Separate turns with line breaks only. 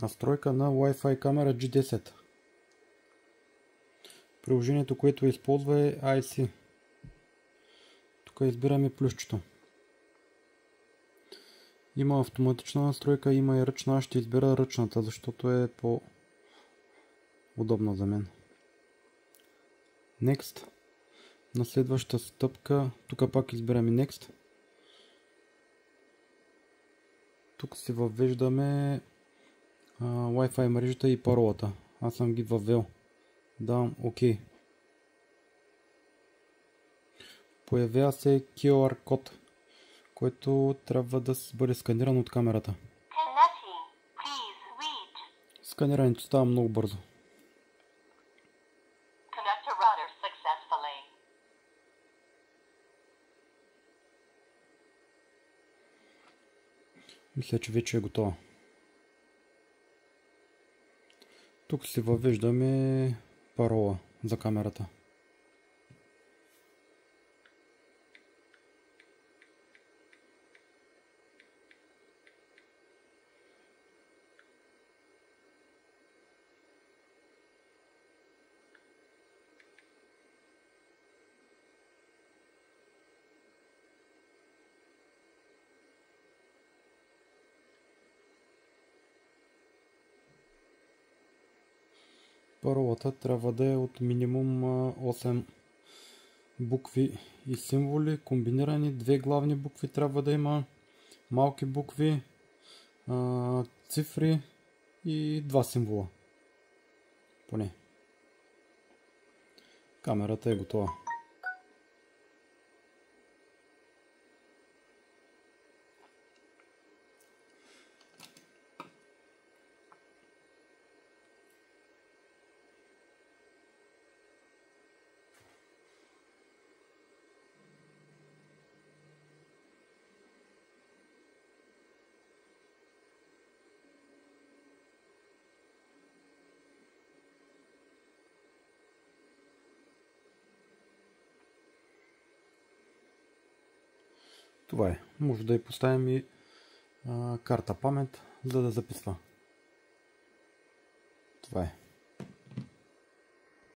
Настройка на Wi-Fi камера G10. Приложението, което използва е IC. Тук избираме плюсчето. Има автоматична настройка, има и ръчна. Аз ще избера ръчната, защото е по-удобна за мен. Next. На следващата стъпка, тук пак избираме Next. Тук си въвеждаме Wi-Fi мрежата и паролата. Аз съм ги въвел. Давам OK. Появява се QR код, който трябва да бъде сканиран от камерата. Сканирането става много бързо. Мисля, че вече е готова. Тук си въвеждаме парола за камерата. Паролата трябва да е от минимум 8 букви и символи, комбинирани. 2 главни букви трябва да има, малки букви, цифри и 2 символа. Поне. Камерата е готова. Това е. Може да я поставим и карта памет, за да записва. Това е.